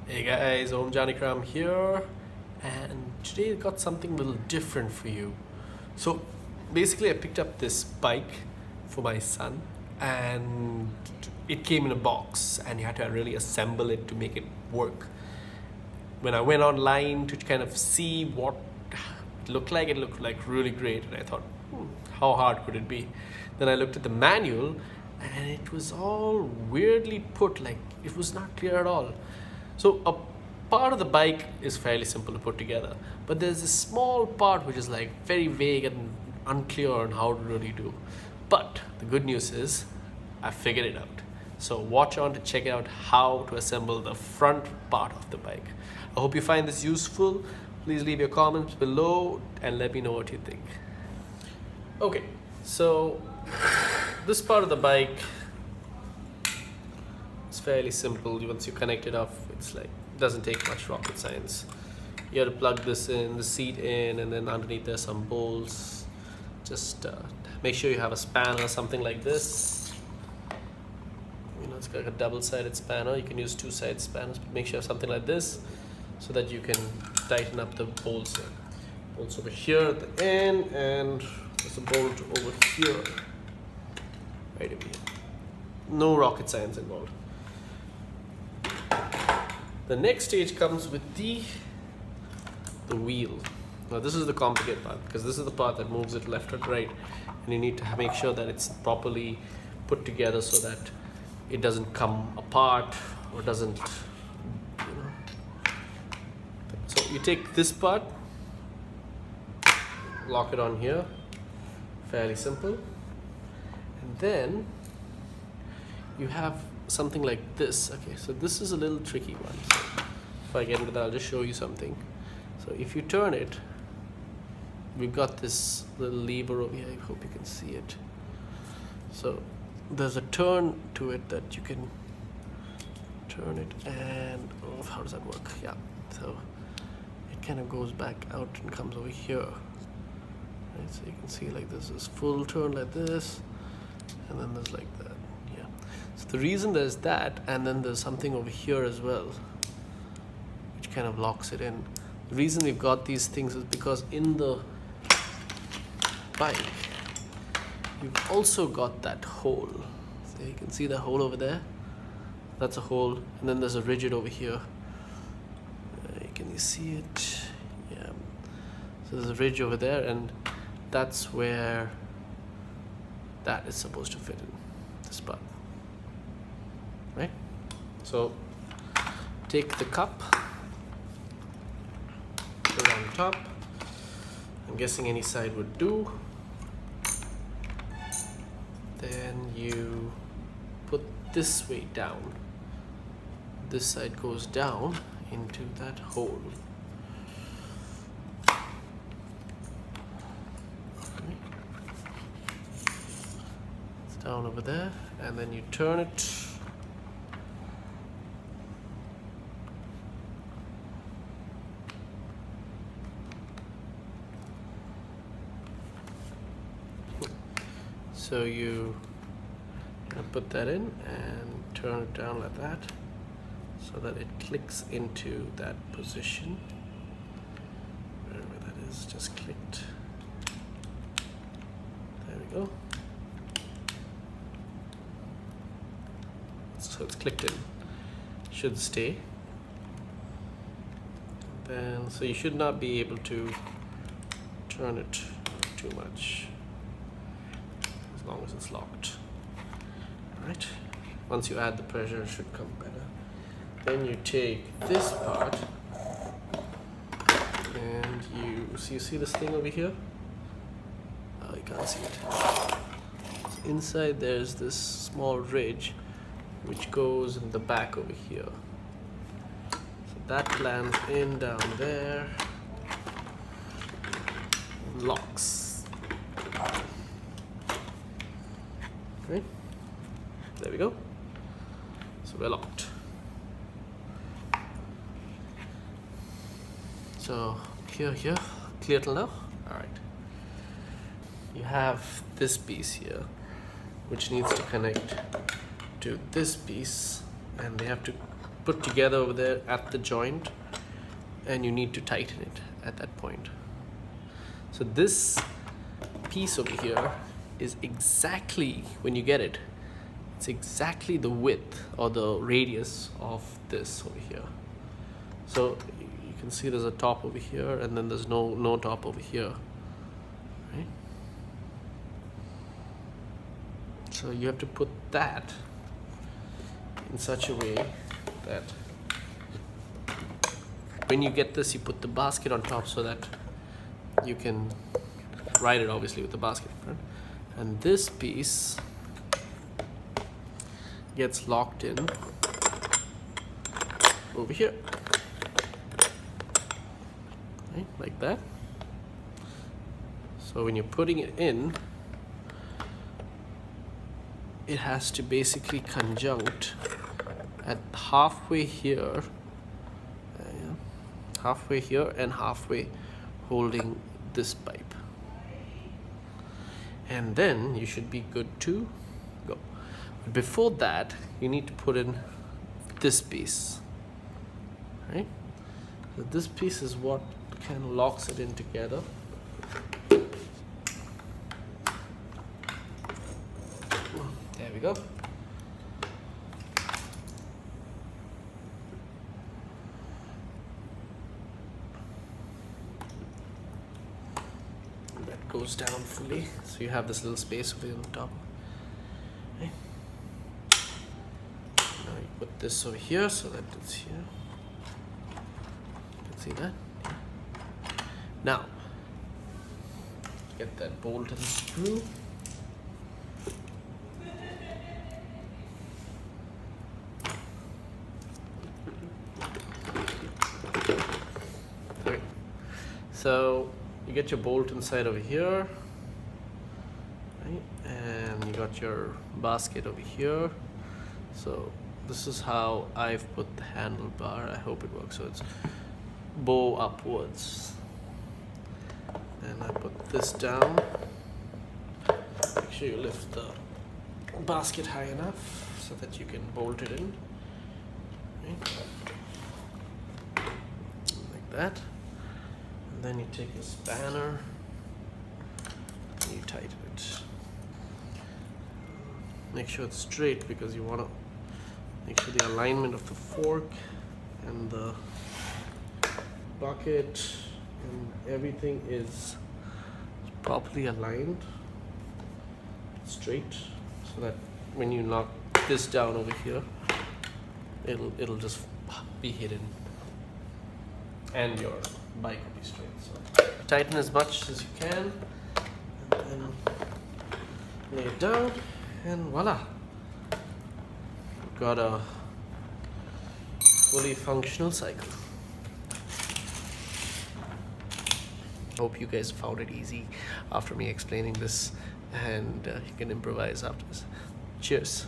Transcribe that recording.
Hey guys, Om Janikram here, and today I got something a little different for you. So basically I picked up this bike for my son, and it came in a box and you had to really assemble it to make it work. When I went online to kind of see what it looked like really great, and I thought, how hard could it be? Then I looked at the manual and it was all weirdly put, like it was not clear at all. So a part of the bike is fairly simple to put together, but there's this small part which is like very vague and unclear on how to really do. But the good news is I figured it out. So watch on to check out how to assemble the front part of the bike. I hope you find this useful. Please leave your comments below and let me know what you think. Okay, so this part of the bike is fairly simple. Once you connect it up, it's like doesn't take much rocket science. You have to plug this in, the seat in, and then underneath there's some bolts. Just make sure you have a spanner or something like this. You know, it's got a double-sided spanner. You can use two-sided spanners, but make sure you have something like this so that you can tighten up the bolts here. Bolts over here at the end, and there's a bolt over here, right over here. No rocket science involved. The next stage comes with the wheel. Now this is the complicated part, because this is the part that moves it left or right, and you need to make sure that it's properly put together so that it doesn't come apart or doesn't, you know. So you take this part, lock it on here, fairly simple, and then you have something like this. Okay, so this is a little tricky one. So if I get into that, I'll just show you something. So if you turn it, we've got this little lever over here. I hope you can see it. So there's a turn to it that you can turn it, and oh, how does that work? Yeah, so it kind of goes back out and comes over here. Right, so you can see like this is full turn like this, and then there's like that. Yeah. So the reason there's that, and then there's something over here as well, which kind of locks it in. The reason we've got these things is because in the bike, you've also got that hole. So you can see the hole over there. That's a hole, and then there's a rigid over here. Can you see it? Yeah. So there's a ridge over there, and that's where that is supposed to fit in this part, right? So take the cup, put it on top. I'm guessing any side would do. Then you put this way down. This side goes down into that hole. It's down over there, and then you turn it. So you put that in and turn it down like that so that it clicks into that position. Wherever that is, just clicked. There we go. So it's clicked in. Should stay. Then, so you should not be able to turn it too much, as long as it's locked. Alright, once you add the pressure, it should come better. Then you take this part and you see this thing over here? Oh, you can't see it. So inside there's this small ridge which goes in the back over here. So that lands in down there, locks. Okay. There we go. So we're locked. So here, clear till now? Alright. You have this piece here, which needs to connect to this piece, and they have to put together over there at the joint, and you need to tighten it at that point. So this piece over here is exactly, when you get it, it's exactly the width or the radius of this over here. So you can see there's a top over here, and then there's no top over here, right? So you have to put that in such a way that when you get this, you put the basket on top so that you can ride it obviously with the basket, right? And this piece gets locked in over here, right? Like that. So when you're putting it in, it has to basically conjunct at halfway here, halfway here, and halfway holding this pipe, and then you should be good to go. But before that, you need to put in this piece, right? So this piece is what kind of locks it in together. There we go. That goes down fully, so you have this little space over here on top. Okay. Now you put this over here so that it's here. You can see that. Now get that bolt and screw. Okay. So you get your bolt inside over here, right? And you got your basket over here. So this is how I've put the handlebar. I hope it works. So it's bow upwards, and I put this down. Make sure you lift the basket high enough so that you can bolt it in, right? Like that. And then you take a spanner and you tighten it. Make sure it's straight, because you want to make sure the alignment of the fork and the bucket and everything is properly aligned straight, so that when you knock this down over here, it'll just be hidden and your bike will be straight. So tighten as much as you can, and then lay it down, and voila, you've got a fully functional cycle. Hope you guys found it easy after me explaining this, and you can improvise after this. Cheers.